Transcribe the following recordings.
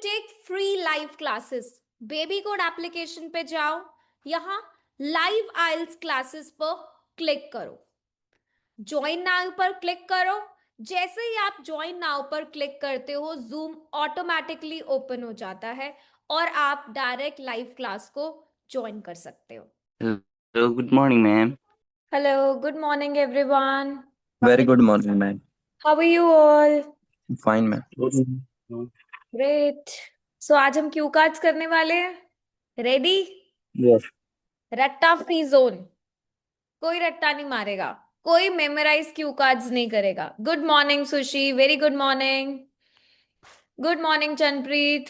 Take free live classes, baby code application पे जाओ, यहाँ लाइव आइल्स क्लासेस पर क्लिक करो, ज्वाइन नाउ पर क्लिक करो। जैसे ही आप ज्वाइन नाउ पर क्लिक करते हो, जूम ऑटोमेटिकली ओपन हो जाता है और आप डायरेक्ट लाइव क्लास को ज्वाइन कर सकते हो। Hello, good morning, ma'am. Hello, good morning everyone. Very good morning, ma'am. How are you all? Fine, ma'am. Great. So आज हम क्यू कार्ड्स करने वाले हैं। रेडी? Yes. रट्टा फ्री जोन, कोई रट्टा नहीं मारेगा, कोई मेमोराइज क्यू कार्ड्स नहीं करेगा। Good morning Sushi, very good morning. Good morning Chandrapreet.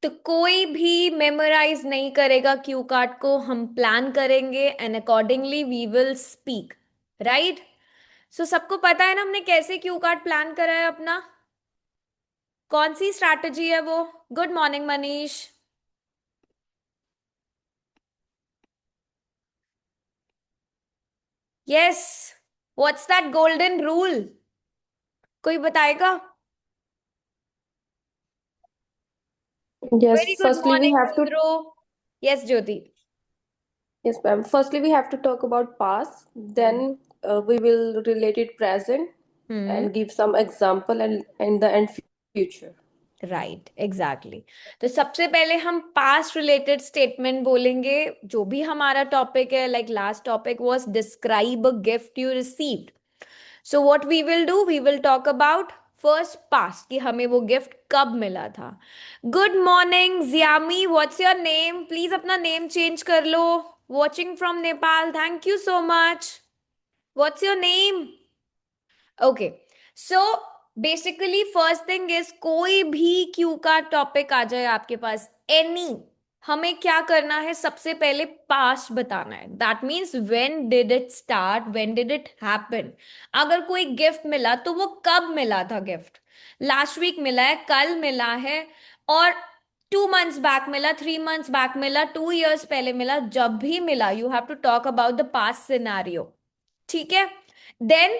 तो कोई भी मेमोराइज नहीं करेगा क्यू कार्ड को, हम प्लान करेंगे and accordingly we will speak, right? So सबको पता है ना हमने कैसे क्यू कार्ड प्लान करा है अपना, कौन सी स्ट्रैटेजी है वो? Good morning Manish. Yes, what's that golden rule? कोई बताएगा? Yes, very good firstly we morning have to रुद्रो। Yes Jyoti. yes, ma'am. Firstly we have to talk about past, then we will relate it present and give some example and the end future. Right, exactly. तो सबसे पहले हम past related statement बोलेंगे, जो भी हमारा topic है। Like last topic was describe a gift you received. So what we will do, we will talk about first past, कि हमें वो गिफ्ट कब मिला था। गुड मॉर्निंग जियामी, व्हाट्स योर नेम? प्लीज अपना नेम चेंज कर लो। Watching from Nepal, thank you so much. What's your name? Okay, so basically first thing is, कोई भी क्यू का टॉपिक आ जाए आपके पास, एनी, हमें क्या करना है? सबसे पहले पास्ट बताना है। That means when did it start, when did it happen. अगर कोई गिफ्ट मिला तो वो कब मिला था? गिफ्ट लास्ट वीक मिला है, कल मिला है, और 2 मंथ्स बैक मिला, 3 मंथ्स बैक मिला, 2 years पहले मिला, जब भी मिला you have to talk about the past scenario. ठीक है? Then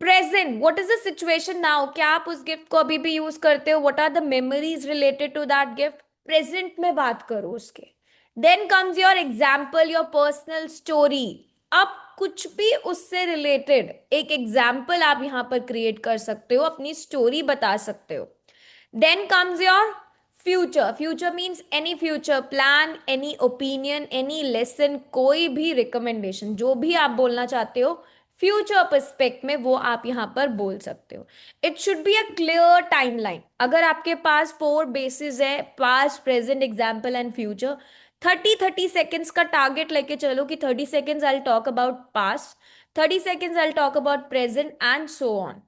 present, what is the situation now? क्या आप उस गिफ्ट को अभी भी यूज करते हो? What are the memories related to that gift? Present में बात करो उसके। Then comes your example, your personal story. अब कुछ भी उससे रिलेटेड एक एग्जाम्पल आप यहां पर क्रिएट कर सकते हो, अपनी स्टोरी बता सकते हो। Then comes your future. Future means any future plan, any opinion, any lesson, कोई भी रिकमेंडेशन, जो भी आप बोलना चाहते हो फ्यूचर पर्सपेक्ट में, वो आप यहां पर बोल सकते हो। It should be a clear timeline. अगर आपके पास 4 बेसिस है, past, present, example and future, 30-30 seconds का टारगेट लेके चलो कि 30 seconds I talk about past, 30 seconds I talk about present and so on,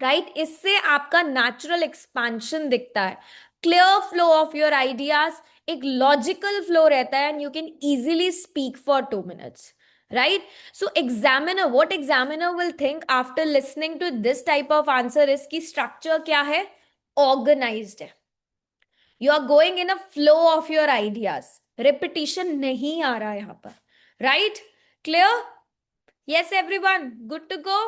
right? इससे आपका नेचुरल एक्सपांशन दिखता है, clear flow of your ideas, एक लॉजिकल फ्लो रहता है, and you can easily speak for 2 minutes, right? So examiner, what examiner will think after listening to this type of answer is कि structure क्या है? Organized है, you are going in a flow of your ideas, repetition नहीं आ रहा है यहाँ पर, right? Clear? Yes everyone, good to go?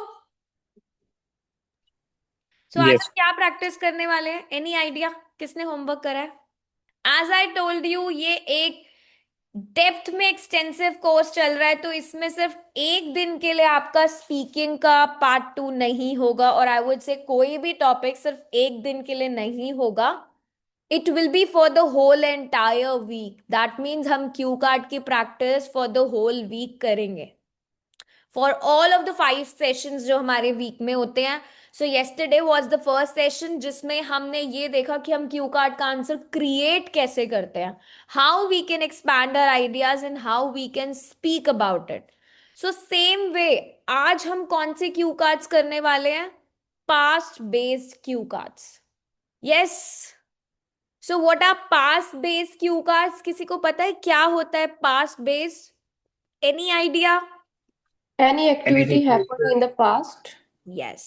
So आज Yes. हम क्या प्रैक्टिस करने वाले हैं? एनी आइडिया किसने होमवर्क करा है? एज आई टोल्ड यू, ये एक डेप्थ में एक्सटेंसिव कोर्स चल रहा है, तो इसमें सिर्फ एक दिन के लिए आपका स्पीकिंग का पार्ट 2 नहीं होगा, और आई वुड से कोई भी टॉपिक सिर्फ एक दिन के लिए नहीं होगा। It will be for the whole entire week. That means हम क्यू कार्ड की practice for the whole week करेंगे, for all of the 5 sessions जो हमारे वीक में होते हैं। So yesterday was the first session, जिसमें हमने ये देखा कि हम क्यू कार्ड का आंसर क्रिएट कैसे करते हैं, how we can expand our ideas and how we can speak about it. So same way आज हम कौन से क्यू कार्ड्स करने वाले हैं? Past based cue cards. Yes, so what are past based cue cards? किसी को पता है क्या होता है past based? Any idea? Any activity happened in the past? Yes.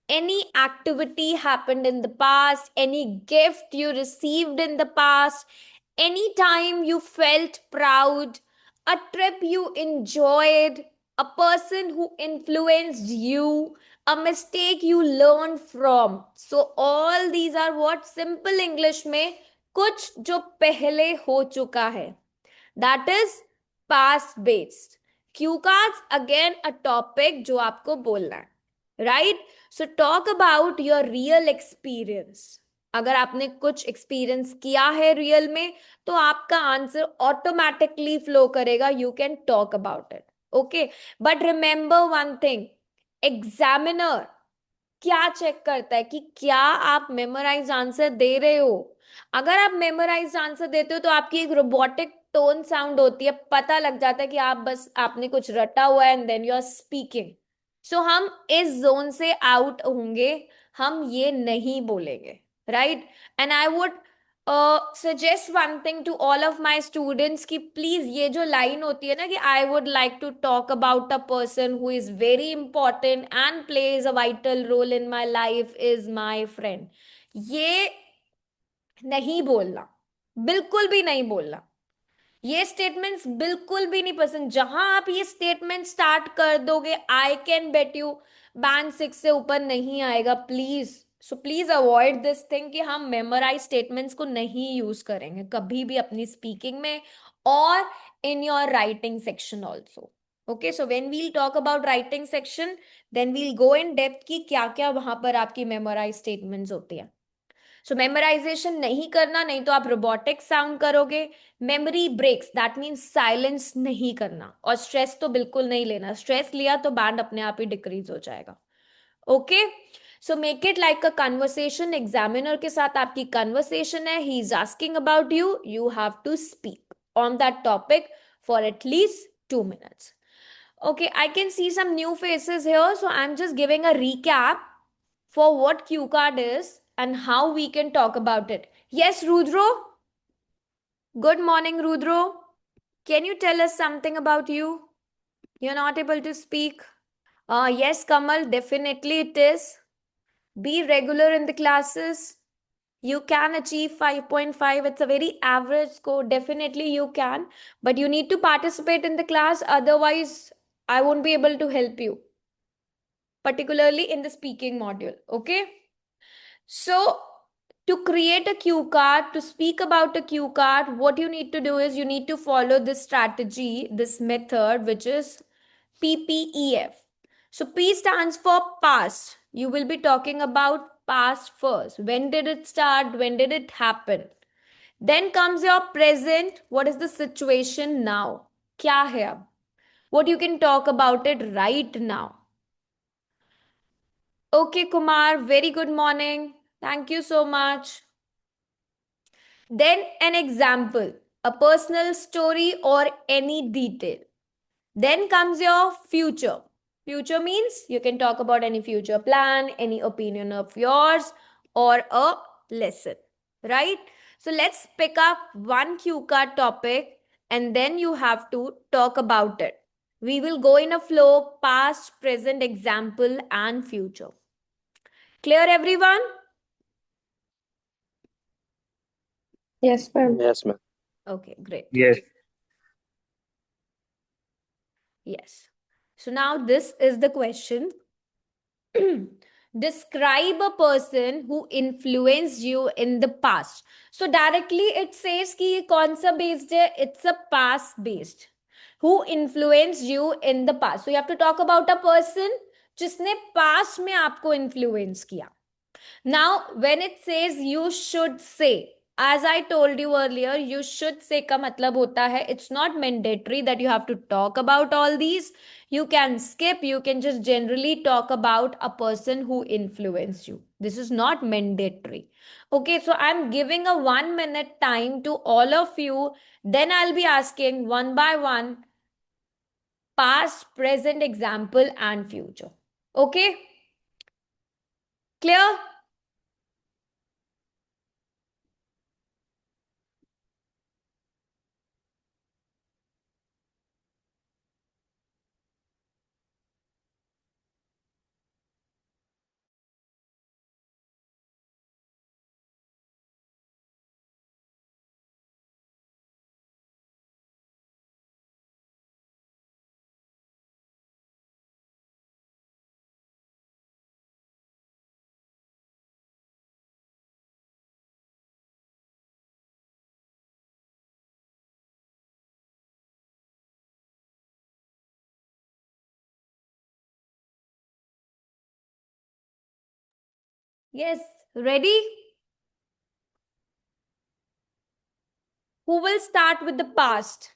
Any activity happened in the past, any gift you received in the past, any time you felt proud, a trip you enjoyed, a person who influenced you, a mistake you learn from. So all these are what simple English में कुछ जो पहले हो चुका है, that is past based. Cue cards again a topic जो आपको बोलना है, right? So talk about your real experience. अगर आपने कुछ एक्सपीरियंस किया है रियल में तो आपका आंसर ऑटोमेटिकली फ्लो करेगा, you can talk about it. Okay, but remember one thing, examiner क्या चेक करता है कि क्या आप मेमोराइज आंसर दे रहे हो. अगर आप मेमोराइज आंसर देते हो तो आपकी एक रोबोटिक टोन साउंड होती है, पता लग जाता है कि आप बस आपने कुछ रटा हुआ है and then you are speaking. So हम इस जोन से आउट होंगे, हम ये नहीं बोलेंगे, right. And I would suggest one thing to all of my students कि प्लीज ये जो लाइन होती है ना कि I would like to talk about a person who is very important and plays a vital role in my life is my friend, ये नहीं बोलना, बिल्कुल भी नहीं बोलना. ये स्टेटमेंट्स बिल्कुल भी नहीं पसंद. जहां आप ये स्टेटमेंट स्टार्ट कर दोगे, I can bet you band 6 से ऊपर नहीं आएगा. Please, so please avoid this thing कि हम मेमोराइज स्टेटमेंट्स को नहीं यूज करेंगे कभी भी अपनी स्पीकिंग में और in your writing section also. Okay, so when we'll talk about writing section then we'll go in depth कि क्या क्या वहां पर आपकी मेमोराइज स्टेटमेंट्स होती है. सो मेमोराइजेशन नहीं करना, नहीं तो आप रोबोटिक साउंड करोगे. Memory breaks, that means silence नहीं करना, और स्ट्रेस तो बिल्कुल नहीं लेना. स्ट्रेस लिया तो बैंड अपने आप ही डिक्रीज हो जाएगा. Okay, so make it like a conversation. Examiner के साथ आपकी कन्वर्सेशन है, he is asking about you, you have to speak on that topic for at least 2 minutes. Okay, I can see some new faces here, so I'm just giving a recap for what Q card is and how we can talk about it. Yes, Rudro. Good morning, Rudro. Can you tell us something about you? You're not able to speak. Yes, Kamal, definitely it is. Be regular in the classes. You can achieve 5.5. It's a very average score. Definitely you can. But you need to participate in the class. Otherwise, I won't be able to help you, particularly in the speaking module. Okay? So, to create a cue card, to speak about a cue card, what you need to do is you need to follow this strategy, this method, which is PPEF. So, P stands for past. You will be talking about past first. When did it start? When did it happen? Then comes your present. What is the situation now? Kya hai ab? What you can talk about it right now. Okay, Kumar, very good morning. Thank you so much. Then an example, a personal story or any detail. Then comes your future. Future means you can talk about any future plan, any opinion of yours, or a lesson, right? So let's pick up one cue card topic and then you have to talk about it. We will go in a flow, past, present, example, and future. Clear, everyone? Yes, ma'am. Yes, ma'am. Okay, great. Yes. Yes. So now this is the question. Describe a person who influenced you in the past. So directly it says कि ये कौन सा based है? It's a past based. Who influenced you in the past? So you have to talk about a person जिसने past में आपको influence किया. Now, when it says you should say, as I told you earlier, you should say का मतलब होता है, it's not mandatory that you have to talk about all these. You can skip, you can just generally talk about a person who influenced you. This is not mandatory. Okay, so I'm giving a 1 minute time to all of you. Then I'll be asking one by one, past, present, example, and future. Okay? Clear? Yes, ready? Who will start with the past?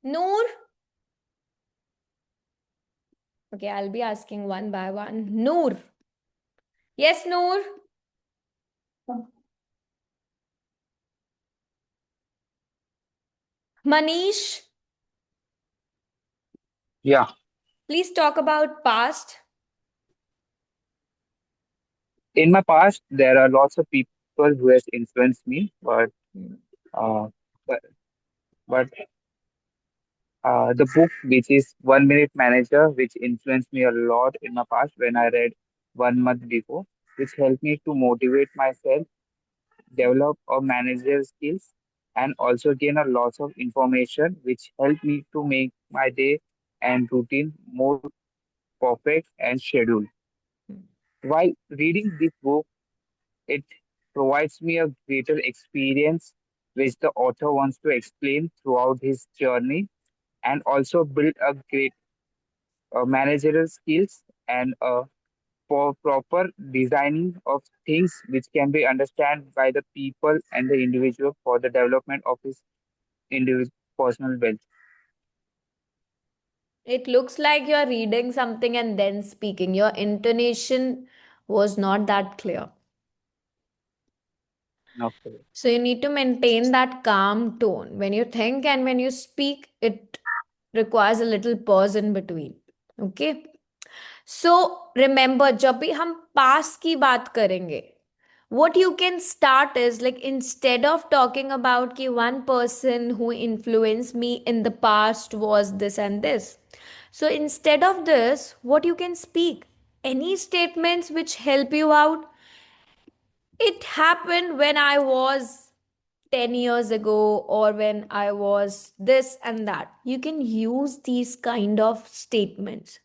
Noor? Okay, I'll be asking one by one. Noor. Yes, Noor? Manish? Yeah. Please talk about past. In my past, there are lots of people who has influenced me, uh, but but the book which is One Minute Manager, which influenced me a lot in my past when I read 1 month before, which helped me to motivate myself, develop a managerial skills, and also gain a lot of information, which helped me to make my day and routine more perfect and scheduled. While reading this book, it provides me a greater experience which the author wants to explain throughout his journey and also build a great managerial skills and for proper designing of things which can be understood by the people and the individual for the development of his individual personal wealth. It looks like you're reading something and then speaking. Your intonation was not that clear. Okay. So you need to maintain that calm tone. When you think and when you speak, it requires a little pause in between. Okay? So remember, जब भी हम past की बात करेंगे, what you can start is like instead of talking about कि one person who influenced me in the past was this and this. So instead of this, what you can speak? Any statements which help you out. It happened when I was 10 years ago, or when I was this and that. You can use these kind of statements.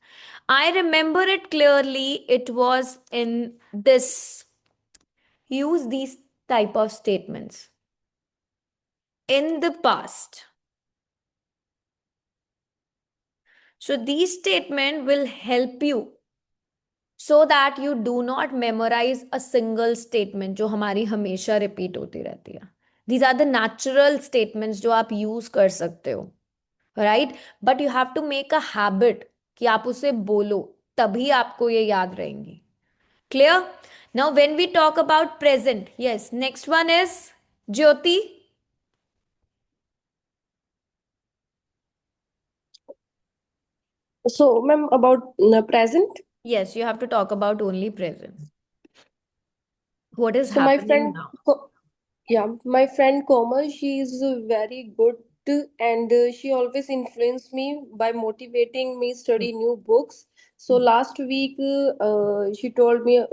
I remember it clearly. It was in this. Use these type of statements. In the past. So these statements will help you so that you do not memorize a single statement जो हमारी हमेशा repeat होती रहती है. These are the natural statements जो आप use कर सकते हो, right? But you have to make a habit कि आप उसे बोलो, तभी आपको ये याद रहेंगी. Clear? Now when we talk about present, yes, next one is Jyoti. So, ma'am, about present. Yes, you have to talk about only present. What is So, my happening friend, now? yeah, my friend Komal, she is very good and she always influenced me by motivating me study new books. So last week, she told me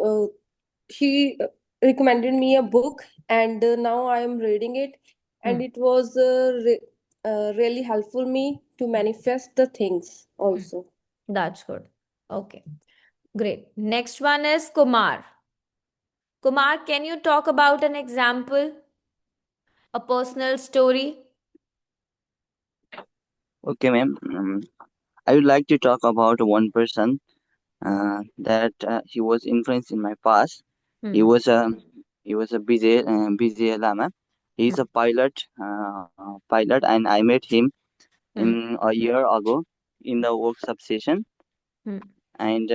she recommended me a book, and now I am reading it, Hmm. and it was really helpful me to manifest the things Hmm. also. That's good. Okay, great. Next one is Kumar. Kumar, can you talk about an example, a personal story? Okay, ma'am. I would like to talk about one person that he was influenced in my past. He Hmm. was a BJ Lama. Hmm. He's a pilot, and I met him Hmm. in a year ago in the workshop session, Hmm. and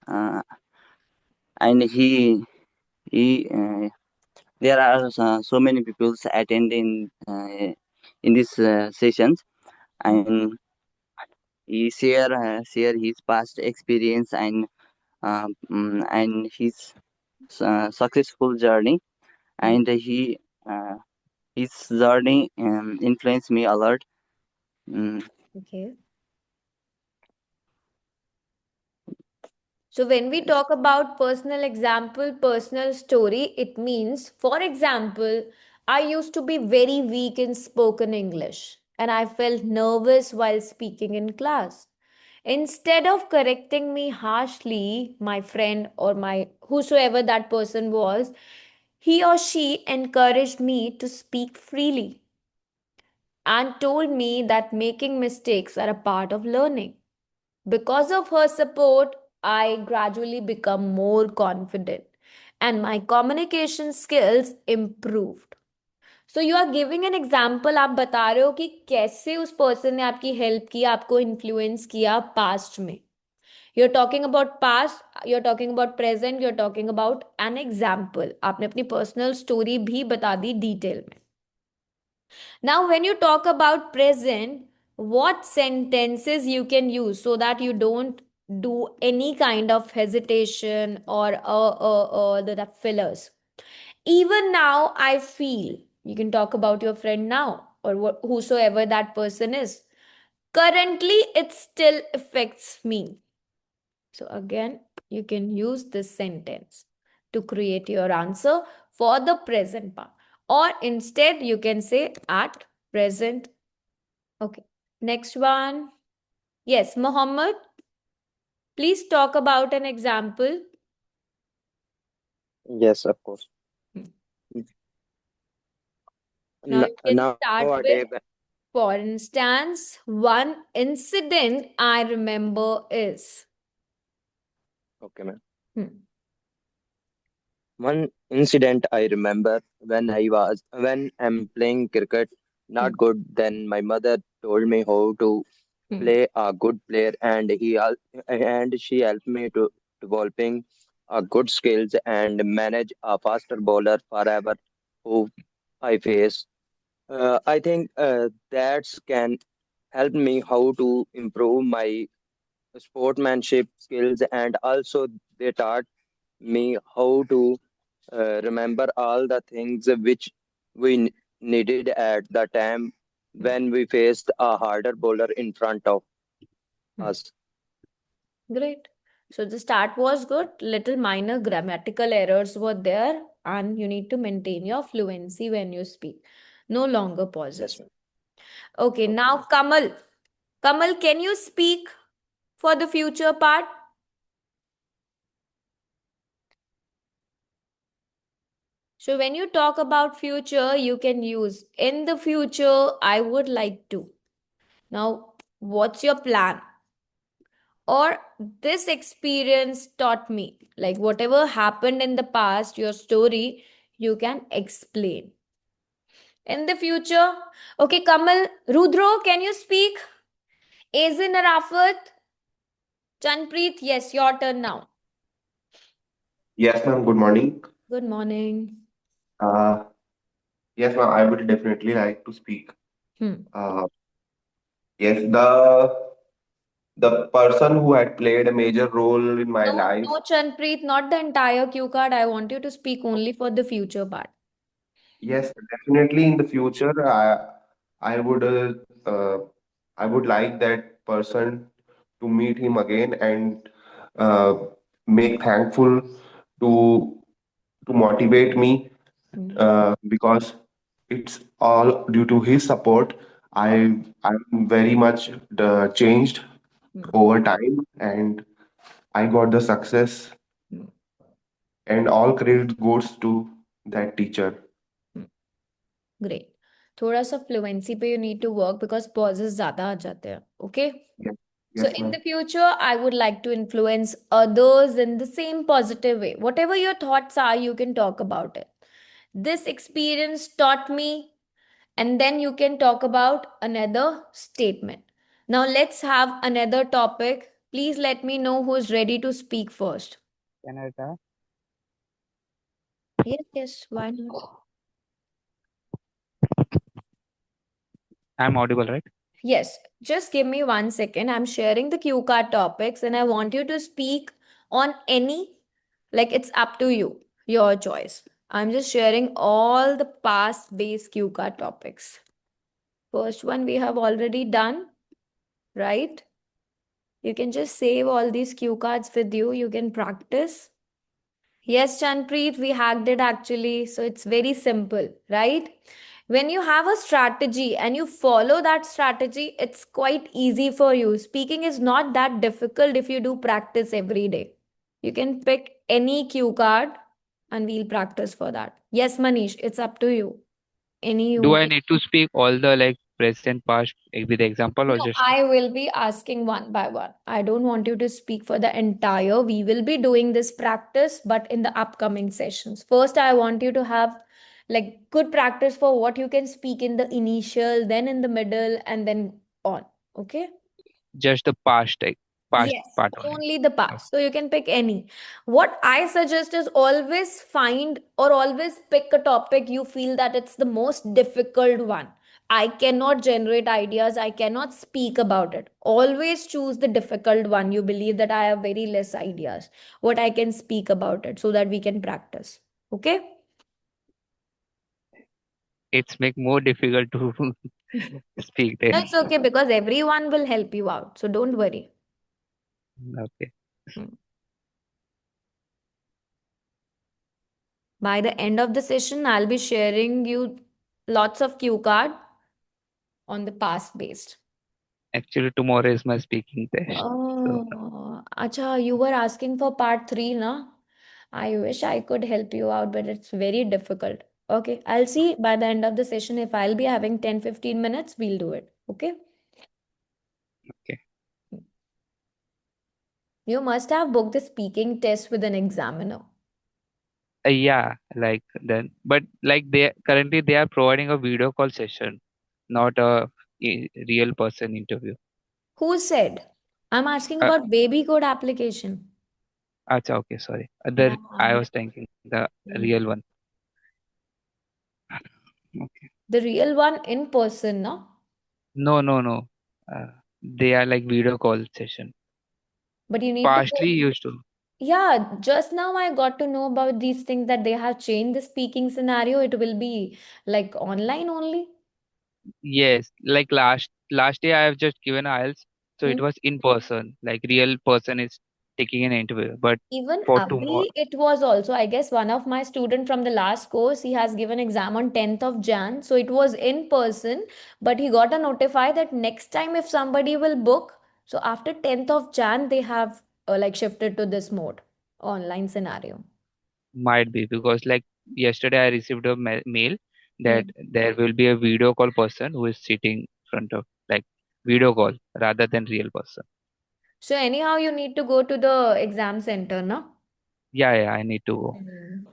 uh, and he there are so many people attending in these sessions, Hmm. and he share his past experience and his successful journey, Hmm. and uh, his journey influenced me a lot. Mm, Okay. So when we talk about personal example, personal story, it means, for example, I used to be very weak in spoken English and I felt nervous while speaking in class. Instead of correcting me harshly, my friend or my whosoever that person was, he or she encouraged me to speak freely and told me that making mistakes are a part of learning. Because of her support, I gradually become more confident and my communication skills improved. So you are giving an example, आप बता रहे हो कि कैसे उस person ने आपकी help की, आपको influence किया past में. You're talking about past, you're talking about present, you're talking about an example. आपने अपनी personal story भी बता दी detail में. Now, when you talk about present, what sentences you can use so that you don't do any kind of hesitation or the fillers. Even now, I feel you can talk about your friend now or whosoever that person is. Currently, it still affects me. So, again, you can use this sentence to create your answer for the present part. Or instead, you can say at present. Okay. Next one. Yes, Mohammed, please talk about an example. Yes, of course. Hmm. Now you can start with, Nowadays, for instance, one incident I remember is. okay, ma'am. Hmm. One incident I remember when I'm playing cricket, not Hmm. good. Then my mother told me how to Hmm. play a good player, and she helped me to developing a good skills and manage a faster bowler forever who I face. I think that can help me how to improve my sportsmanship skills, and also they taught me how to remember all the things which needed at the time Hmm. when we faced a harder bowler in front of Hmm. us. Great. So the start was good. Little minor grammatical errors were there, and you need to maintain your fluency when you speak. No longer Yes, pauses. ma'am. Okay, Okay, now ma'am. Kamal. Kamal, can you speak for the future part? So when you talk about future, you can use in the future, I would like to. Now, what's your plan? Or this experience taught me, like whatever happened in the past, your story, you can explain. In the future, okay, Kamal, Rudro, can you speak? Azin Arafat, Chanpreet, yes, your turn now. Yes, ma'am. Good morning. Good morning. Uh, yes, ma'am. I would definitely like to speak. Hmm. Uh, yes, the person who had played a major role in my No, life. no, Chanpreet, not the entire cue card. I want you to speak only for the future part. Yes, definitely in the future, I would uh, I would like that person to meet him again and uh, make thankful to motivate me Hmm. because it's all due to his support. I'm very much changed Hmm. over time, and I got the success, Hmm. and all credit goes to that teacher. Hmm. Great. थोड़ा सा fluency पे you need to work because pauses ज़्यादा आ जाते हैं. Okay? Yes, So yes, in ma'am. the future, I would like to influence others in the same positive way. Whatever your thoughts are, you can talk about it. This experience taught me, and then you can talk about another statement. Now let's have another topic. Please let me know who's ready to speak first. Can I start? Yes, yes, why not? I'm audible, right? Yes, just give me 1 second. I'm sharing the cue card topics and I want you to speak on any, like it's up to you, your choice. I'm just sharing all the past based cue card topics. First one we have already done, right? You can just save all these cue cards with you. You can practice. Yes, Chanpreet, we hacked it actually. So it's very simple, right? When you have a strategy and you follow that strategy, it's quite easy for you. Speaking is not that difficult if you do practice every day. You can pick any cue card and we'll practice for that. Yes, Manish, it's up to you. Any you Do I want. need to speak all the like present, past with example, or No, just I will be asking one by one. I don't want you to speak for the entire. We will be doing this practice, but in the upcoming sessions. First, I want you to have like good practice for what you can speak in the initial, then in the middle, and then on. Okay? just the past Yes, part only? only the Okay. past. So you can pick any. What I suggest is always find or always pick a topic you feel that it's the most difficult one. I cannot generate ideas, I cannot speak about it. Always choose the difficult one. You believe that I have very less ideas, what I can speak about it so that we can practice. Okay? It's make more difficult to speak No, there. it's okay because everyone will help you out. So don't worry. Okay. Hmm. By the end of the session, I'll be sharing you lots of cue card on the past based. Actually, tomorrow is my speaking test. So Acha, you were asking for part 3, na? I wish I could help you out, but it's very difficult. Okay, I'll see by the end of the session if I'll be having 10-15 minutes, we'll do it. Okay? okay. You must have booked the speaking test with an examiner. Yeah, like then, but like they are providing a video call session, not a real person interview. Who said? I'm asking Uh, about baby code application. Acha, okay, sorry. Yeah. I was thinking the real one. Okay. The real one in person, no? No, no, no. They are like video call session. But you need to Pastry go. used to. Yeah, just now I got to know about these things that they have changed the speaking scenario. It will be like online only. Yes, like last day I have just given IELTS, so Hmm. it was in person, like real person is taking an interview. But Even for tomorrow, Abhi, it was also, I guess, one of my student from the last course, he has given exam on 10th of Jan. So it was in person, but he got a notify that next time if somebody will book, so after 10th of Jan, they have like shifted to this mode, online scenario. might be because like yesterday I received a mail that Hmm. there will be a video call person who is sitting in front of like video call rather than real person. So anyhow, you need to go to the exam center, no? Yeah, I need to go. Hmm.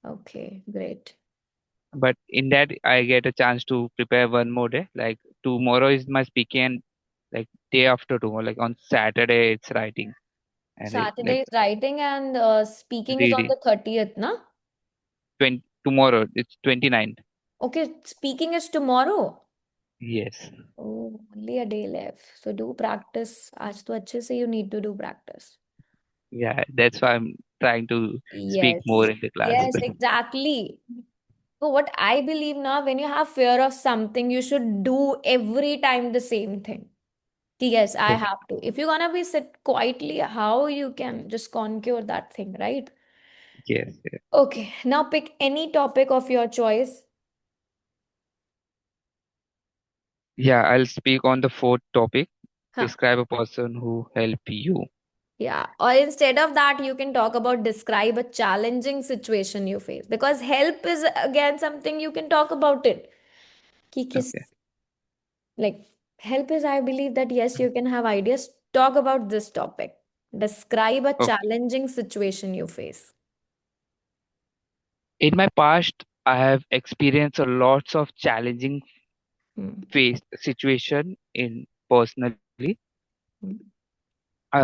Okay, great. But in that I get a chance to prepare one more day. Like tomorrow is my speaking and like day after tomorrow, like on Saturday it's writing and Saturday like is writing and speaking is on reading. the 30th, na? Tomorrow it's 29th. Okay, speaking is tomorrow. Yes. Oh, only a day left. So do practice. आज तो अच्छे से you need to do practice. Yeah, that's why I'm trying to speak more Yes. in the class. Yes, exactly. So what I believe now, when you have fear of something, you should do every time the same thing. Yes, I Okay. have to. If you're gonna be sit quietly, how you can just conquer that thing, right? Yes. Okay, now pick any topic of your choice. Yeah, I'll speak on the fourth topic. Huh. Describe a person who helped you. Yeah. Or instead of that, you can talk about describe a challenging situation you face. Because help is again something you can talk about it. कि किस Okay. like help is I believe that yes, you can have ideas. Talk about this topic. Describe a Okay. challenging situation you face. In my past, I have experienced a lots of challenging Hmm. face situation in personally, Hmm.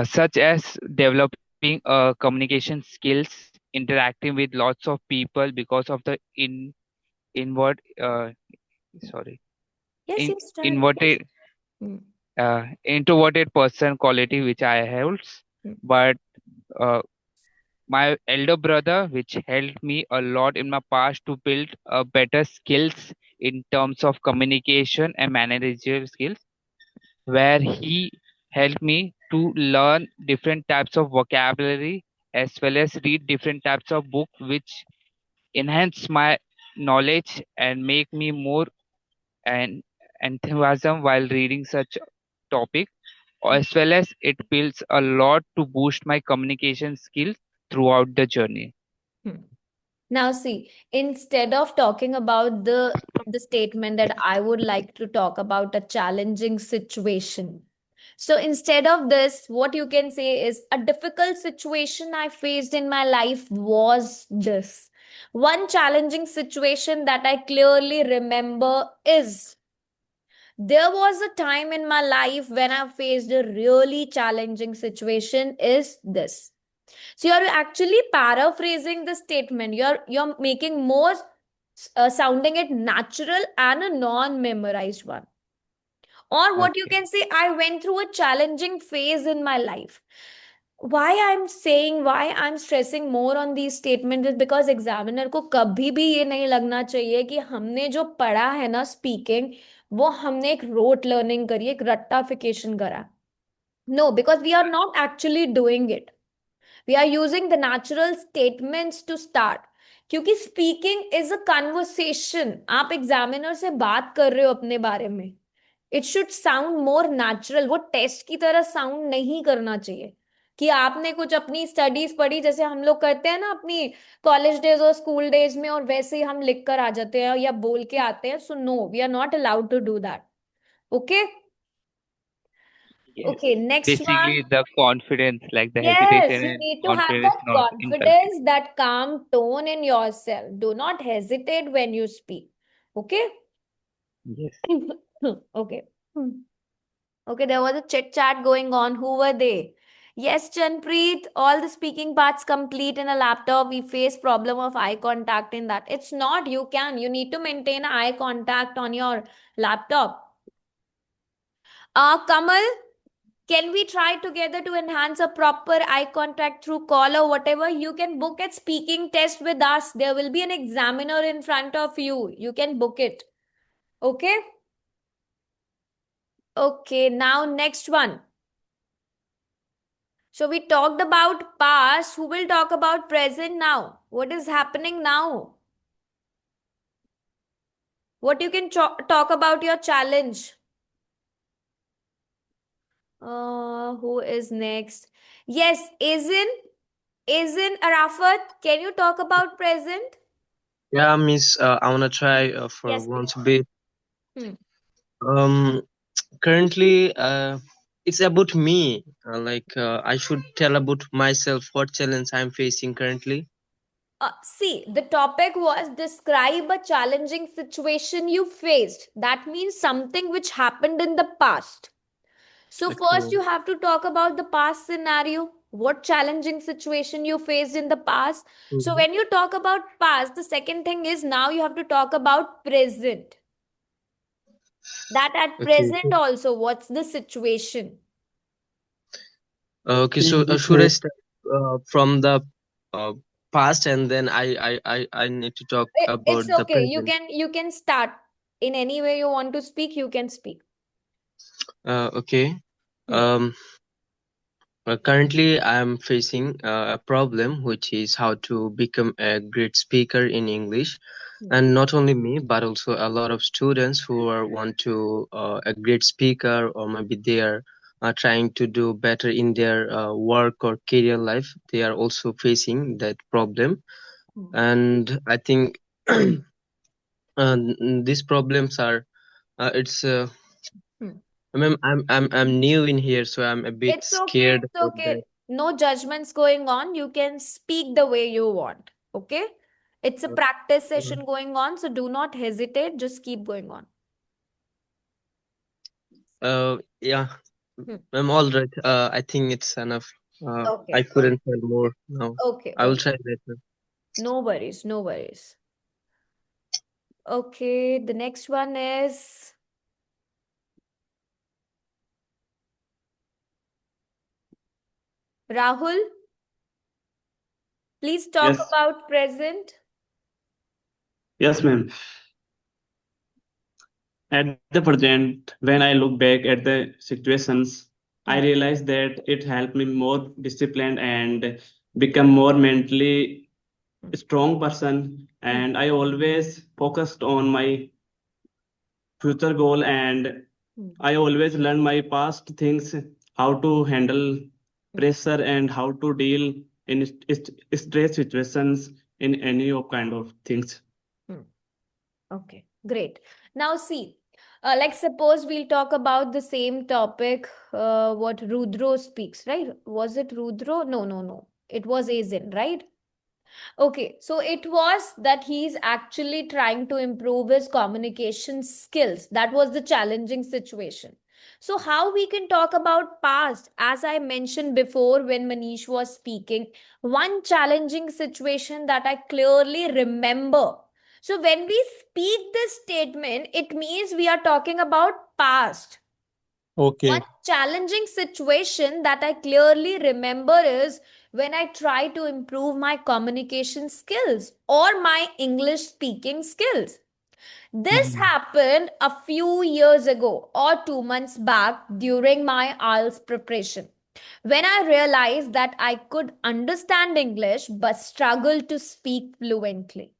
such as developing communication skills, interacting with lots of people because of the inward sorry Yes, in yes, start. inverted Hmm. introverted person quality which I have, Hmm. but uh, my elder brother which helped me a lot in my past to build better skills in terms of communication and managerial skills, where he helped me to learn different types of vocabulary as well as read different types of book which enhance my knowledge and make me more and enthusiasm while reading such topic, as well as it builds a lot to boost my communication skills throughout the journey. Hmm. Now see, instead of talking about the statement that I would like to talk about a challenging situation. So instead of this, what you can say is a difficult situation I faced in my life was this. One challenging situation that I clearly remember is there was a time in my life when I faced a really challenging situation is this. So you're actually paraphrasing the statement. You're making more sounding it natural and a non-memorized one. Or what you Okay. can say, I went through a challenging phase in my life. Why I'm stressing more on these statements is because examiner को कभी भी ये नहीं लगना चाहिए कि हमने जो पढ़ा है ना स्पीकिंग वो हमने एक रोट लर्निंग करी एक रट्टाफिकेशन करा no because we are not actually doing it we are using the natural statements to start क्योंकि स्पीकिंग इज अ कन्वर्सेशन आप एग्जामिनर से बात कर रहे हो अपने बारे में it should sound more natural वो टेस्ट की तरह साउंड नहीं करना चाहिए कि आपने कुछ अपनी स्टडीज पढ़ी जैसे हम लोग करते हैं ना अपनी कॉलेज डेज और स्कूल डेज में और वैसे ही हम लिख कर आ जाते हैं या बोल के आते हैं so no we are not allowed to do that okay Yes. Okay next one Basically, the confidence, like the yes hesitation you and need to have confidence that is not inculcated. confidence that calm tone in yourself do not hesitate when you speak okay Yes. okay Okay, there was a chit chat going on. Who were they? Yes, Chanpreet, all the speaking parts complete in a laptop. We face problem of eye contact in that. It's not, you need to maintain eye contact on your laptop. Kamal, can we try together to enhance a proper eye contact through call or whatever? You can book a speaking test with us. There will be an examiner in front of you. You can book it. Okay? Okay, now next one. So we talked about past. Who will talk about present now? What is happening now? What you can talk about your challenge? Who is next? Yes, Azin Arafat. Can you talk about present? Yeah, Miss, I wanna try for Yes, please. once a bit. Hmm. Um, Currently, it's about me. I should tell about myself, what challenge I'm facing currently. See, the topic was describe a challenging situation you faced. That means something which happened in the past. So first Okay. you have to talk about the past scenario, what challenging situation you faced in the past. So Mhm. when you talk about past, the second thing is now you have to talk about present. That at Okay. present also, what's the situation? Okay. So should I start from the uh, past and then I need to talk It's about the okay. You present. can start in any way you want to speak, you can speak. Okay. Hmm. Um. Currently, I'm facing a problem, which is how to become a great speaker in English. Hmm. And not only me, but also a lot of students who are want to a great speaker, or maybe they are trying to do better in their work or career life. They are also facing that problem, Hmm. and I think these problems are it's. Hmm. I'm new in here, so I'm a bit It's okay. scared It's about that. okay. No judgments going on. You can speak the way you want. Okay? It's a practice session going on, so do not hesitate. Just keep going on. Yeah, Hmm. I'm all right. I think it's enough. I Okay. couldn't tell more now. Okay. I will Okay. try later. No worries. No worries. Okay. The next one is Rahul. Please talk Yes, about present. yes, ma'am. At the present, when I look back at the situations, I Hmm. realize that it helped me more disciplined and become more mentally strong person. Hmm. And I always focused on my future goal, and Hmm. I always learn my past things, how to handle Hmm. pressure and how to deal in stress situations. in any of kind of things. Okay, great. Now see, like suppose we'll talk about the same topic, what Rudro speaks, right? Was it Rudro? No, no, no. It was Azin, right? Okay, so it was that he's actually trying to improve his communication skills. That was the challenging situation. So how we can talk about past, as I mentioned before when Manish was speaking, one challenging situation that I clearly remember. So when we speak this statement, it means we are talking about past. Okay. One challenging situation that I clearly remember is when I try to improve my communication skills or my English speaking skills. This happened a few years ago or 2 months back during my IELTS preparation. When I realized that I could understand English but struggle to speak fluently.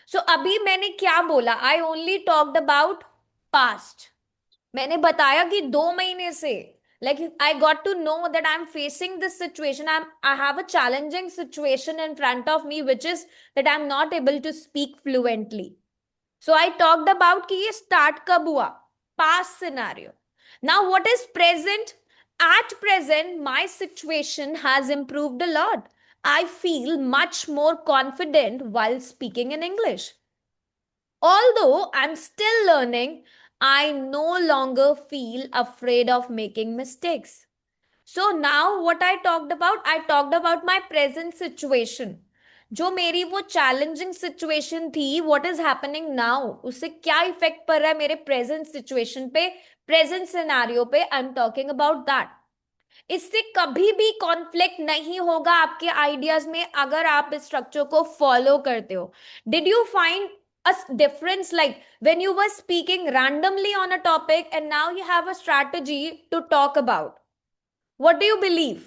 So अभी मैंने क्या बोला? I only talked about past. मैंने बताया कि 2 महीने से like I got to know that I'm facing this situation. I have a challenging situation in front of me, which is that I'm not able to speak fluently. So I talked about कि ये start कब हुआ? Past scenario. Now what is present? At present, my situation has improved a lot. I feel much more confident while speaking in English. Although I'm still learning, I no longer feel afraid of making mistakes. So now what I talked about my present situation. जो मेरी वो challenging situation थी, what is happening now, उससे क्या effect पड़ रहा है मेरे प्रेजेंट सिचुएशन पे, प्रेजेंट सिनेरियो पे, I am talking about that. इससे कभी भी कॉन्फ्लिक्ट नहीं होगा आपके आइडियाज में अगर आप इस स्ट्रक्चर को फॉलो करते हो. Did you find a difference, like when you were speaking randomly on a topic and now you have a strategy to talk about? What do you believe?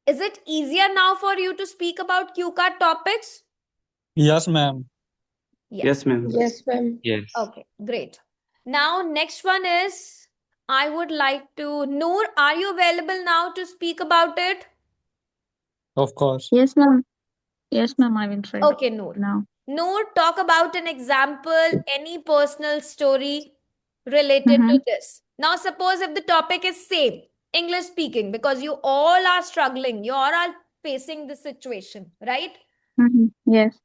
Is it easier now for you to speak about QCAT topics? Yes, ma'am. Yes, ma'am. Yes, ma'am. Yes. Okay, great. Now next one is, I would like to, Noor, are you available now to speak about it? Of course. Yes, ma'am. Yes, ma'am. I'm interested Okay, Noor. now. Noor, talk about an example, any personal story related to this. Now, suppose if the topic is same, English speaking, because you all are struggling, you all are facing this situation, right? Yes.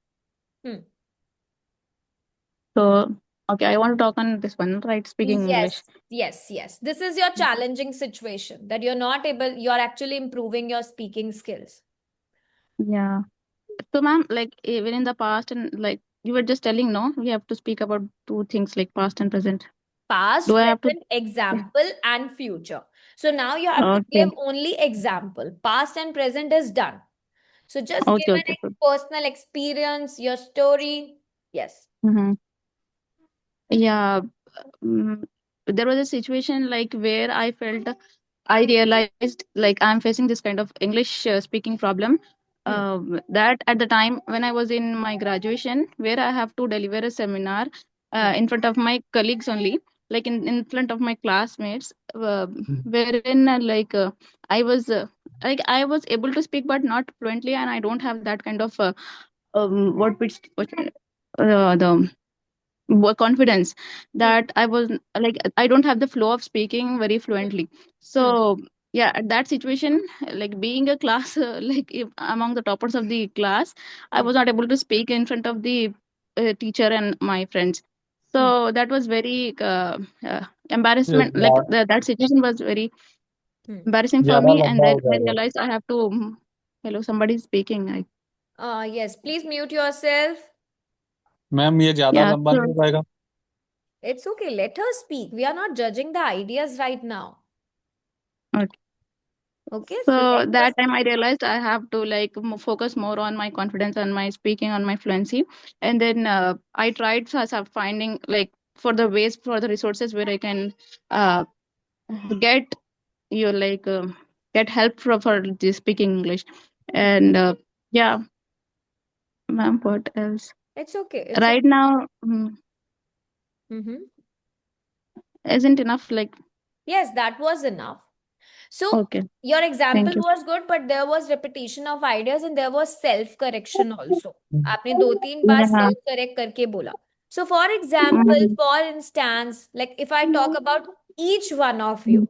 Hmm. So, okay, I want to talk on this one, right? Speaking English. Yes. This is your challenging situation that you're not able, you're actually improving your speaking skills. Yeah. So, ma'am, like even in the past and like you were just telling, no, we have to speak about two things like past and present. Past, Do I have to? present, example, and future. So now you have to Okay. give only example. Past and present is done. So just Okay, give okay. an personal experience, your story. Yes. Yeah. There was a situation like where I felt I realized like I'm facing this kind of English speaking problem. That at the time when I was in my graduation, where I have to deliver a seminar in front of my colleagues only, like in front of my classmates, wherein I was able to speak but not fluently, and I don't have that kind of the confidence that I was like I don't have the flow of speaking very fluently. So yeah, at that situation, like being a class like if among the toppers of the class, I was not able to speak in front of the teacher and my friends. So that was very embarrassment. Like that situation was very embarrassing for me, and then I realized I have to. Hello, somebody is speaking. Yes, please mute yourself. Ma'am ये ज्यादा Yeah, लंबा नहीं हो जाएगा? It's okay. Let her speak. We are not judging the ideas right now. Okay. Okay. So let her that time I realized I have to like focus more on my confidence and my speaking, on my fluency. And then I tried finding like for the ways, for the resources where I can get you like get help for the speaking English. And yeah, ma'am, what else? It's okay. It's Right now Mm-hmm. isn't enough. Like Yes, that was enough. So Okay. your example Thank you. was good, but there was repetition of ideas and there was self correction also. आपने 2-3 बार Yeah. self correct करके बोला. So for example, Mm. for instance, like if I talk about each one of you,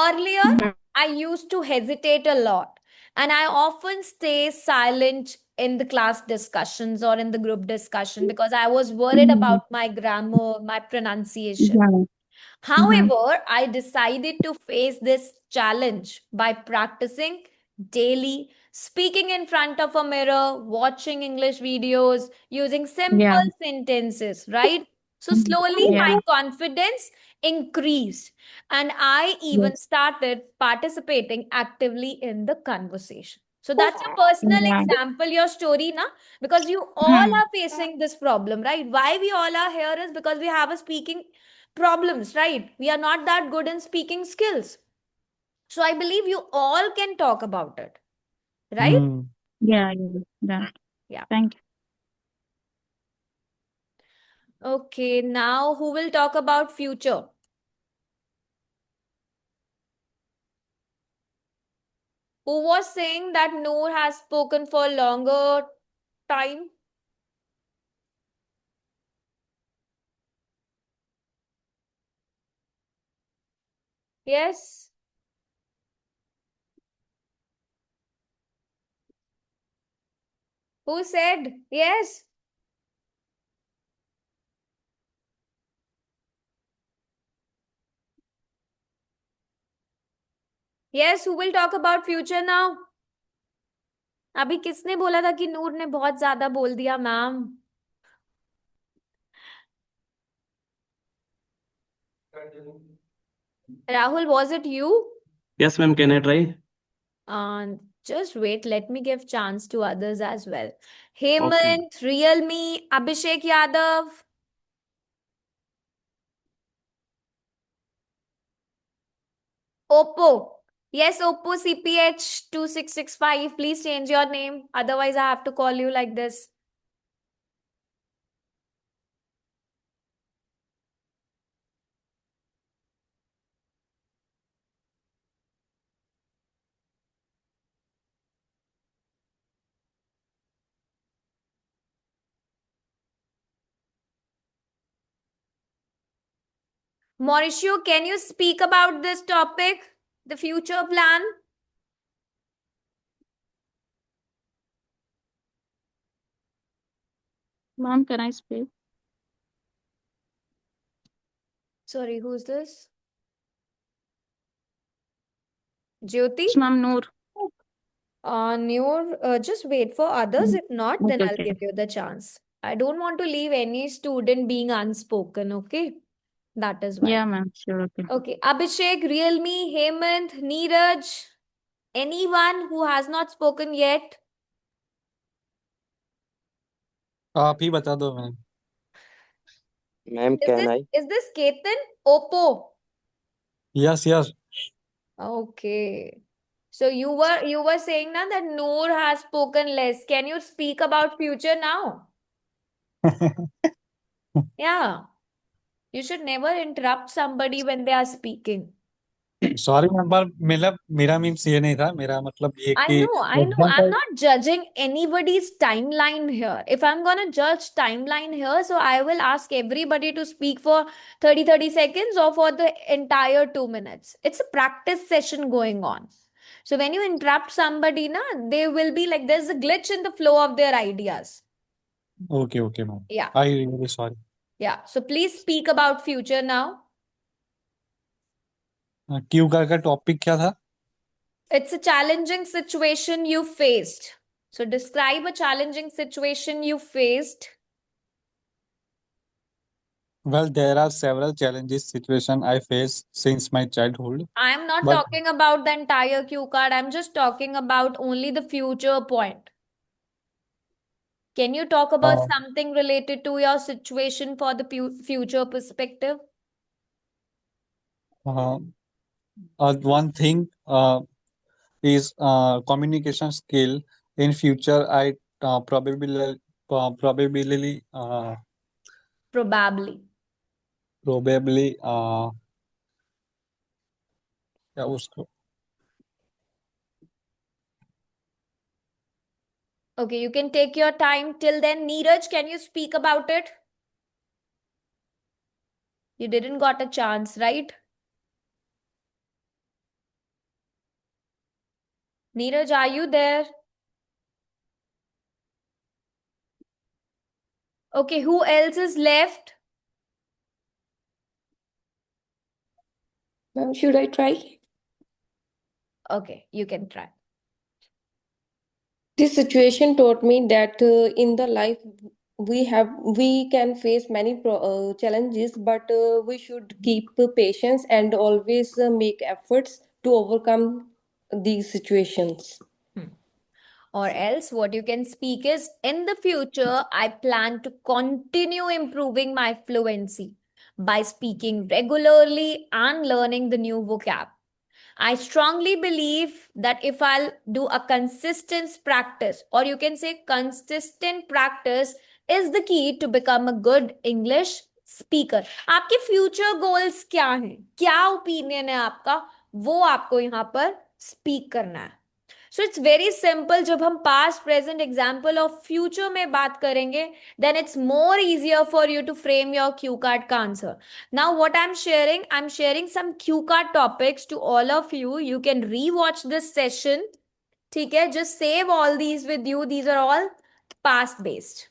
earlier I used to hesitate a lot and I often stay silent in the class discussions or in the group discussion because I was worried about my grammar, my pronunciation. Yeah. However, I decided to face this challenge by practicing daily, speaking in front of a mirror, watching English videos, using Yeah. simple sentences, right? So slowly Yeah. my confidence increased and I even Yes. started participating actively in the conversation. So that's a personal Yeah. example, your story, na? Because you all are facing this problem, right? Why we all are here is because we have a speaking problems, right? We are not that good in speaking skills. So I believe you all can talk about it, right? Hmm. Yeah. Yeah. Yeah. Thank you. Okay, now who will talk about future? Who was saying that Noor has spoken for longer time? Yes. Who said yes? Yes, who will talk about future now? अभी किसने बोला था कि नूर ने बहुत ज्यादा बोल दिया ma'am? Rahul, was it you? Yes, ma'am. Can I try? Just wait, let me give chance to others as well. Okay. Hemant, Realme, Abhishek Yadav. Oppo. Yes, Oppo CPH 2665. Please change your name. Otherwise, I have to call you like this. Mauricio, can you speak about this topic? The future plan? Mom, can I speak? Sorry, who's this? Jyoti? Yes, ma'am. Noor. Noor, just wait for others. If not, then Okay. I'll give you the chance. I don't want to leave any student being unspoken, okay? That is why. Yeah, ma'am. Sure. Okay. Okay, Abhishek, Realme, Hemant, Neeraj, anyone who has not spoken yet? आप ही बता दो ma'am. Ma'am, can I? Is this Ketan? Oppo. Yes, yes. Okay. So you were saying now that Noor has spoken less. Can you speak about future now? Yeah. You should never interrupt somebody when they are speaking. Sorry ma'am पर मतलब मेरा means ये नहीं था. मेरा मतलब ये I कि know. I'm not judging anybody's timeline here. If I'm gonna judge timeline here, so I will ask everybody to speak for 30 seconds or for the entire 2 minutes. It's a practice session going on. So when you interrupt somebody, na, they will be like there's a glitch in the flow of their ideas. okay ma'am. Yeah. I really sorry. Yeah. So please speak about future now. Q का topic क्या था? It's a challenging situation you faced. So describe a challenging situation you faced. Well, there are several challenges situation I face since my childhood. I'm not But talking about the entire cue card. I'm just talking about only the future point. Can you talk about uh, something related to your situation for the future perspective? uh, one thing is communication skill. In future, I probably probably Probably. probably क्या उसको Okay, you can take your time. Till then, Neeraj, can you speak about it? You didn't got a chance, right? Neeraj, are you there? Okay, who else is left? Ma'am, should I try? Okay, you can try. This situation taught me that in the life we can face many challenges, but we should keep patience and always make efforts to overcome these situations. Or else, what you can speak is, in the future, I plan to continue improving my fluency by speaking regularly and learning the new vocab. I strongly believe that if I'll do a consistent practice, or you can say consistent practice is the key to become a good English speaker. आपके future goals क्या हैं, क्या opinion है आपका, वो आपको यहाँ पर स्पीक करना है. So it's very simple. जब हम past present example of future में बात करेंगे, then it's more easier for you to frame your cue card का answer. Now what I'm sharing some cue card topics to all of you. You can re-watch this session. ठीक है, just save all these with you. These are all past based.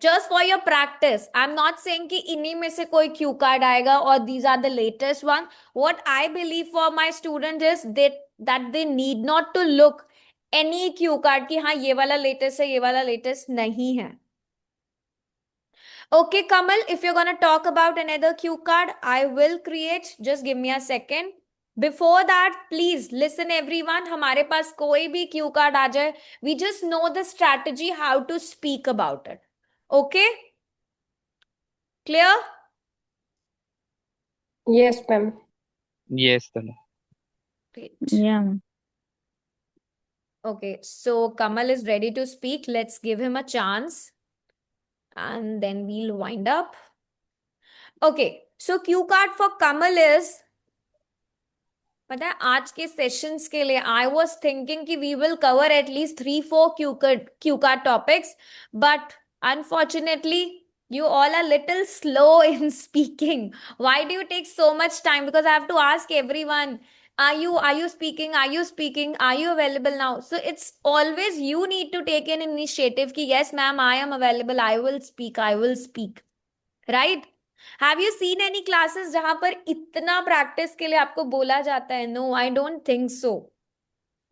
Just for your practice. I'm not saying कि इन्हीं में से कोई cue card आएगा or these are the latest one. What I believe for my students is that they need not to look any cue card कि हाँ ये वाला latest है, ये वाला latest नहीं है. Okay, Kamal, if you're gonna talk about another cue card, I will create. Just give me a second. Before that, please listen everyone. हमारे पास कोई भी cue card आ जाए, we just know the strategy how to speak about it. Okay? Clear? Yes, ma'am. Yes, Tanu. Great. Yeah. Okay, so Kamal is ready to speak. Let's give him a chance. And then we'll wind up. Okay, so cue card for Kamal is, पता है आज के sessions के लिए I was thinking कि we will cover at least 3-4 cue card topics, but unfortunately you all are little slow in speaking. Why do you take so much time? Because I have to ask everyone, are you speaking, are you speaking, are you available now? So it's always you need to take an initiative ki yes ma'am, I am available, I will speak, right? Have you seen any classes जहां पर इतना practice के लिए आपको बोला जाता है? No, I don't think so.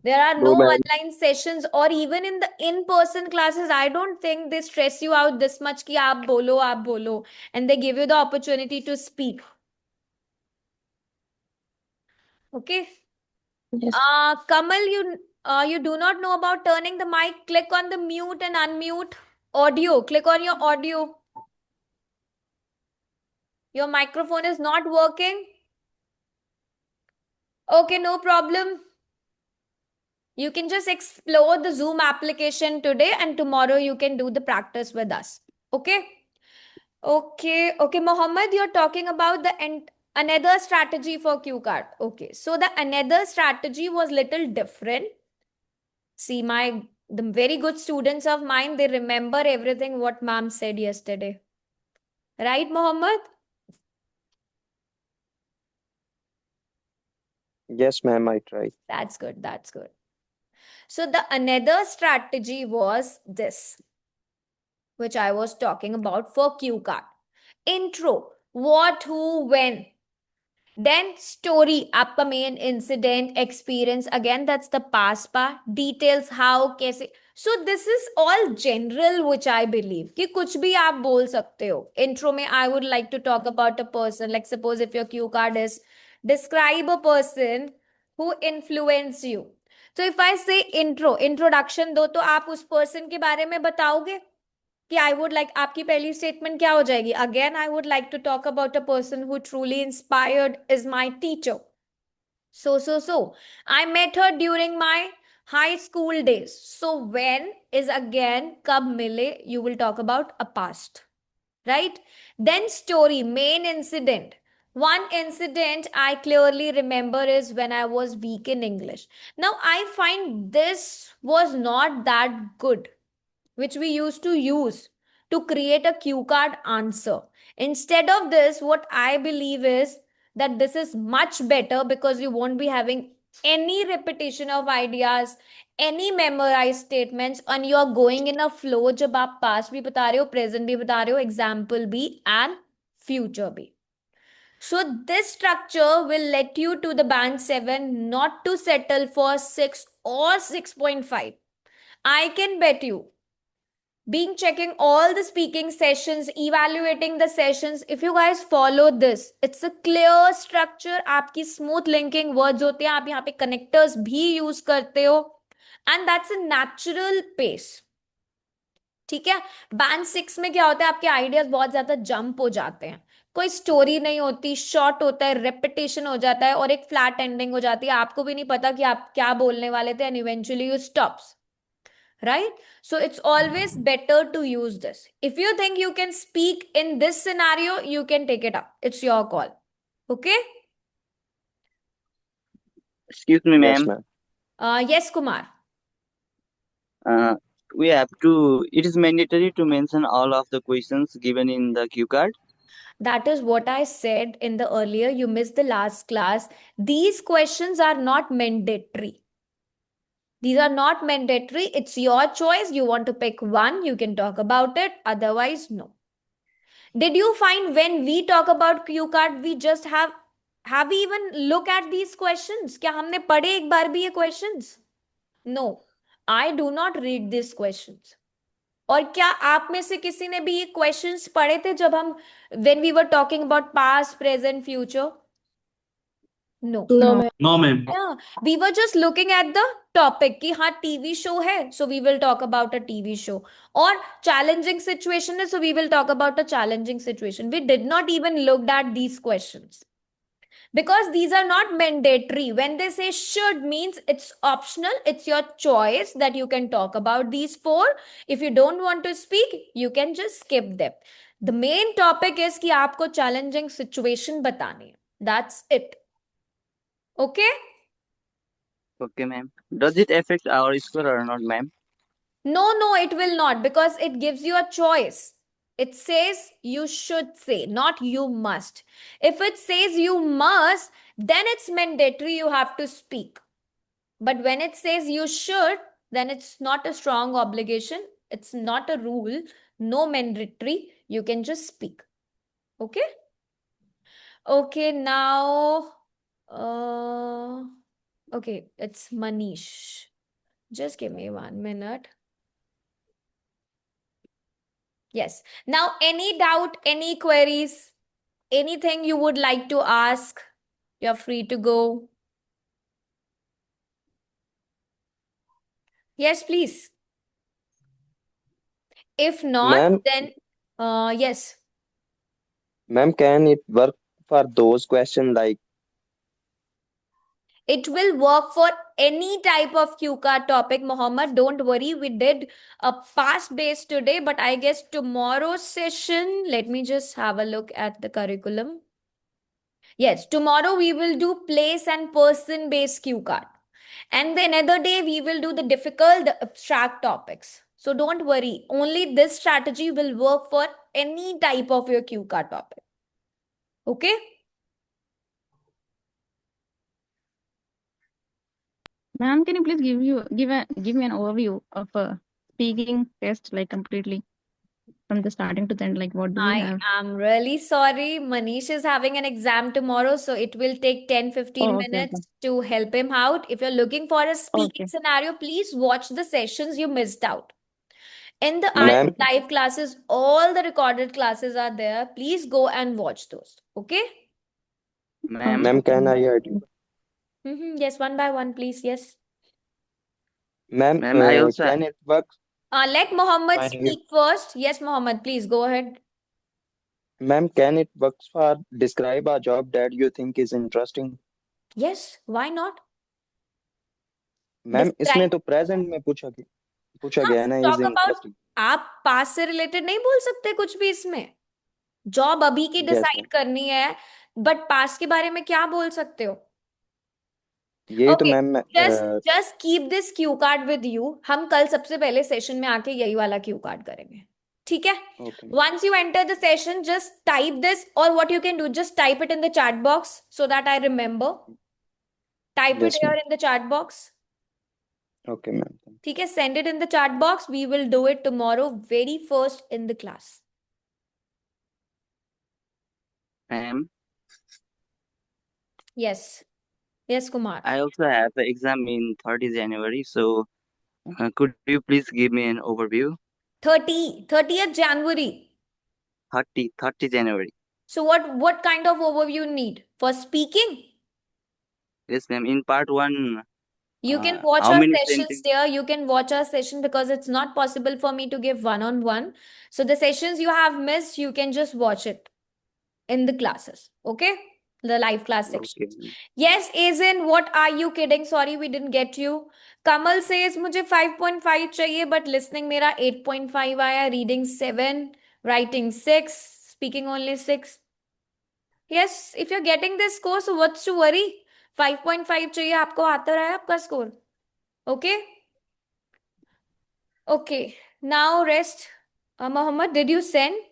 There are no No, ma'am. online sessions, or even in the in-person classes, I don't think they stress you out this much कि आप बोलो, and they give you the opportunity to speak. Okay. Yes. Kamal, you do not know about turning the mic. Click on the mute and unmute audio. Click on your audio. Your microphone is not working. Okay, no problem. You can just explore the Zoom application today, and tomorrow you can do the practice with us. Okay? Okay, Mohammed, you're talking about the another strategy for cue card. Okay, so the another strategy was little different. See, the very good students of mine, they remember everything what ma'am said yesterday. Right, Mohammed? Yes, ma'am, I tried. That's good. That's good. So the another strategy was this, which I was talking about for cue card. Intro, what, who, when. Then story, आपका main incident, experience. Again, that's the past part. Details, how, कैसे. So this is all general, which I believe कि कुछ भी आप बोल सकते हो. Intro में I would like to talk about a person. Like suppose if your cue card is describe a person who influenced you. So if I say introduction दो, तो आप उस person के बारे में बताओगे कि I would like, आपकी पहली statement क्या हो जाएगी? Again, I would like to talk about a person who truly inspired is my teacher. So. I met her during my high school days. So when is again, कब मिले, you will talk about a past. Right? Then story, main incident. One incident I clearly remember is when I was weak in English. Now, I find this was not that good, which we used to use to create a cue card answer. Instead of this, what I believe is that this is much better because you won't be having any repetition of ideas, any memorized statements, and you are going in a flow जब आप past भी बता रहे हो, present भी बता रहे हो, example भी and future भी. So this structure will let you to the band 7, not to settle for 6 or 6.5. I can bet you, being checking all the speaking sessions, evaluating the sessions, if you guys follow this, it's a clear structure. आपकी smooth linking words होते हैं, आप यहाँ पे connectors भी use करते हो, and that's a natural pace. ठीक है. बैंड 6 में क्या होता है, आपके आइडियाज बहुत ज्यादा जंप हो जाते हैं, कोई स्टोरी नहीं होती, शॉर्ट होता है, रेपिटेशन हो जाता है और एक फ्लैट एंडिंग हो जाती है, आपको भी नहीं पता कि आप क्या बोलने वाले थे, and eventually you stops, right? So it's always better to use this. If you think you can speak in this scenario, you can take it up, it's your call. Okay. Excuse me, Yes, ma'am. Yes, Kumar. We have to, it is mandatory to mention all of the questions given in the cue card. That is what I said in the earlier, you missed the last class. These questions are not mandatory. These are not mandatory. It's your choice. You want to pick one, you can talk about it. Otherwise, no. Did you find when we talk about cue card, we just have we even look at these questions? क्या हमने पढ़े एक बार भी ये questions? No, I do not read these questions. और क्या आप में से किसी ने भी ये questions पढ़े थे जब हम when we were talking about past, present, future? No. No, No. ma'am. No, ma'am. Yeah, we were just looking at the topic कि हाँ TV show है, so we will talk about a TV show. और challenging situation है, so we will talk about a challenging situation. We did not even looked at these questions because these are not mandatory. When they say should, means it's optional, it's your choice that you can talk about these four. If you don't want to speak, you can just skip them. The main topic is कि आपको challenging situation बतानी है. That's it. Okay? Okay, ma'am. Does it affect our score or not, ma'am? No, it will not, because it gives you a choice. It says you should say, not you must. If it says you must, then it's mandatory, you have to speak. But when it says you should, then it's not a strong obligation. It's not a rule, no mandatory. You can just speak. Okay? Okay, now, okay, it's Manish. Just give me 1 minute. Yes. Now, any doubt, any queries, anything you would like to ask, you're free to go. Yes, please. If not, Ma'am, then yes. ma'am, can it work for those questions like It will work for any type of cue card topic, Mohammed. Don't worry. We did a past base today, but I guess tomorrow's session, let me just have a look at the curriculum. Yes, tomorrow we will do place and person based cue card. And the another day we will do the difficult, the abstract topics. So don't worry. Only this strategy will work for any type of your cue card topic. Okay? Ma'am, can you please give me an overview of a speaking test, like completely from the starting to the end, like what do we I have? am really sorry. Manish is having an exam tomorrow, so it will take 10-15 Oh, okay, okay. minutes to help him out. If you're looking for a speaking Okay. scenario, please watch the sessions you missed out. In the Ma'am. IELTS live classes, all the recorded classes are there. Please go and watch those. Okay? Ma'am, Ma'am, can I add you? Yes, one by one, please. Yes. Ma'am, Ma'am, I also can it work? Let Mohammed Finding speak first. Yes, Mohammed, please go ahead. Ma'am, can it work for describe a job that you think is interesting? Yes, why not? Ma'am इसमें Describe. तो present में पूछा हाँ, गया है ना, talk is about, interesting. आप पास से रिलेटेड नहीं बोल सकते कुछ भी इसमें. जॉब अभी की Yes, डिसाइड ma'am. करनी है, बट पास्ट के बारे में क्या बोल सकते हो? यही तो okay, ma'am just keep this Q card with you. हम कल सबसे पहले सेशन में आके यही वाला क्यू कार्ड करेंगे, ठीक है? Okay Once you enter the session, just type this, or what you can do, just type it in the chat box so that I remember. Type it yes here ma'am in the chat box. Okay ma'am ठीक है, send it in the chat box. We will do it tomorrow, very first in the class. Ma'am, Yes, yes, Kumar. I also have the exam in 30 January, so could you please give me an overview? 30th January. 30 January. So what kind of overview you need for speaking? Yes, ma'am. In part one, You can watch how our many sessions sentences? there. You can watch our session because it's not possible for me to give one-on-one. So the sessions you have missed, you can just watch it in the classes. Okay? The live class Okay, sections. ma'am. Yes, Azin, what are you kidding? Sorry, we didn't get you. Kamal says मुझे 5.5 चाहिए, but listening मेरा 8.5 आया, reading 7, writing 6, speaking only 6. Yes, if you're getting this score, so what's to worry? 5.5 चाहिए, आपको आता रहा है आपका score. Okay? Okay. Now rest. Mohammed, did you send?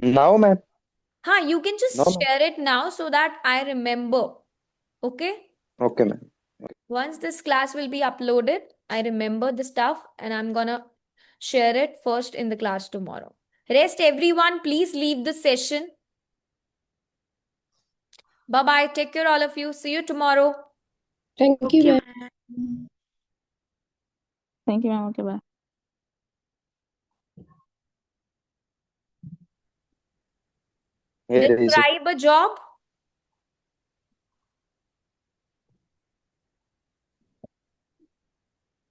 now ma'am Huh, you can just no ma'am share it now so that I remember. Okay? Okay ma'am Once this class will be uploaded, I remember the stuff and I'm gonna share it first in the class tomorrow. Rest everyone, please leave the session. Bye bye. Take care, all of you. See you tomorrow. Thank you, Okay, ma'am. ma'am. Thank you, ma'am. Okay, bye. here is it Describe a job.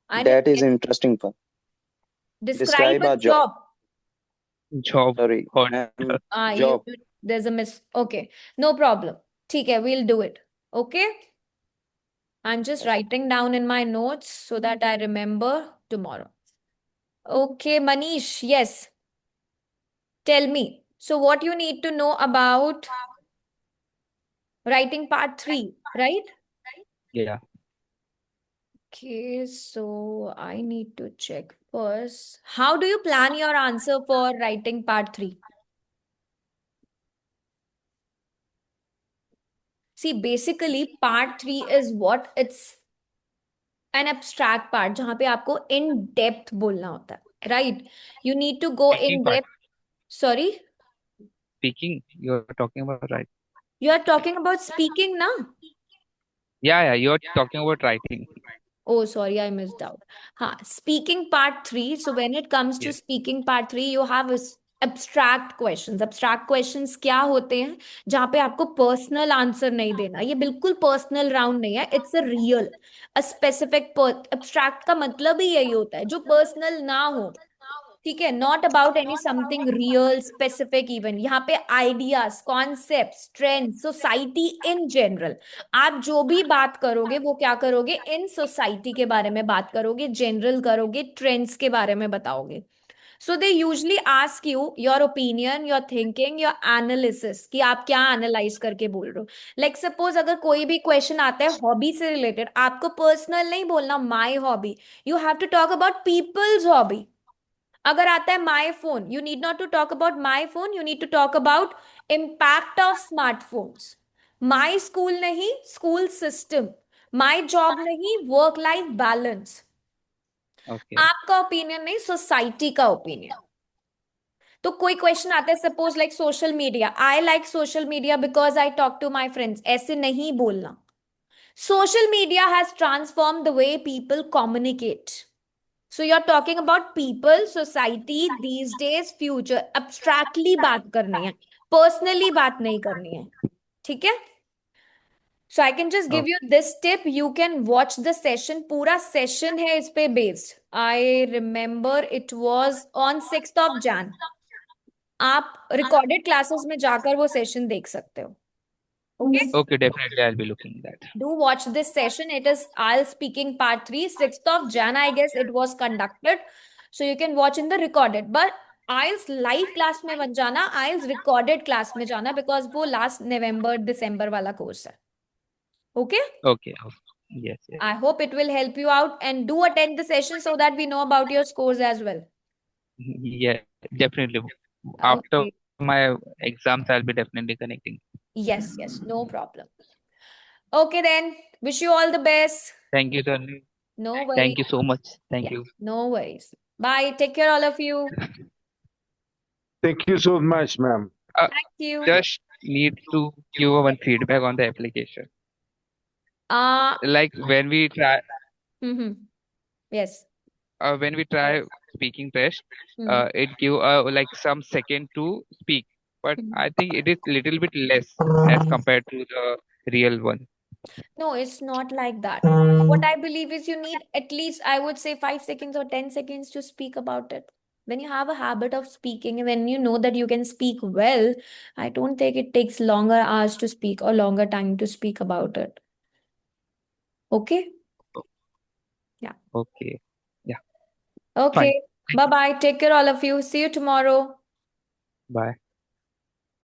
I that didn't is get. interesting part Describe describe a a job job. Job. sorry Or ma'am You, job there's a miss. Okay, no problem. Okay, we'll do it. Okay, I'm just writing down in my notes so that I remember tomorrow. Okay, Manish, yes. Tell me. So, what you need to know about writing part 3, right? yeah. Okay, so I need to check first. How do you plan your answer for writing part 3? See, basically, part 3 is what? It's an abstract part जहाँ पे आपको in depth बोलना होता है, right? You need to go Speaking in part. depth. Sorry, Speaking. You're talking about right. you are talking about speaking now. Yeah, you're talking about writing. Oh, sorry, I missed out. Speaking part 3. So when it comes to Yes. speaking part 3, you have abstract questions. Abstract questions क्या होते हैं? जहाँ पे आपको personal answer नहीं देना. ये बिल्कुल personal round नहीं है. It's a real, a specific abstract का मतलब ही यही होता है जो personal ना हो. ठीक है, not about any something real specific even. यहाँ पे ideas, concepts, trends, society in general. आप जो भी बात करोगे वो क्या करोगे? इन सोसाइटी के बारे में बात करोगे, जनरल करोगे, ट्रेंड्स के बारे में बताओगे. So they usually ask you your opinion, your thinking, your analysis, कि आप क्या एनालाइज करके बोल रहे हो. लाइक सपोज अगर कोई भी क्वेश्चन आता है हॉबी से रिलेटेड, आपको पर्सनल नहीं बोलना my hobby. You have to talk about people's hobby. अगर आता है my phone, you need not to talk about my phone, you need to talk about impact of smartphones. My school नहीं, school system. My job नहीं, work life balance. Okay. आपका opinion नहीं, society का opinion. तो कोई question आता है suppose like social media, I like social media because I talk to my friends. ऐसे नहीं बोलना. Social media has transform the way people communicate. So you're talking about people, society, these days, future. Abstractly बात करनी है, personally बात नहीं करनी है. ठीक है? So I can just give you this tip. You can watch the session. पूरा session है इस पे based. I remember it was on 6th of Jan. आप recorded classes में जाकर वो session देख सकते हो. Okay? Okay, definitely I'll be looking at that. Do watch this session. It is I'll speaking part 3, 6th of Jan, I guess it was conducted. So you can watch in the recorded. But IELTS live class में मत जाना, आइल्स recorded class में जाना, because वो last नवंबर दिसंबर वाला course है. Okay. Okay. Yes, yes. I hope it will help you out, and do attend the session so that we know about your scores as well. Yeah, definitely. After Okay. my exams, I'll be definitely connecting. Yes, yes, no problem. Okay then, wish you all the best. Thank you, Tanvi. No worries. Thank you so much. Thank Yeah, you. no worries. Bye. Take care, all of you. Thank you so much, ma'am. Uh, Thank you. just need to give one feedback on the application. Like when we try, Yes. when we try speaking test, Hmm. it give like some second to speak, but Hmm. I think it is little bit less as compared to the real one. No, it's not like that. What I believe is you need at least, I would say, 5 seconds or 10 seconds to speak about it. When you have a habit of speaking, and when you know that you can speak well, I don't think it takes longer hours to speak or longer time to speak about it. Okay? Yeah. Okay. Yeah. Okay. Fine. Bye bye. Take care, all of you. See you tomorrow. Bye.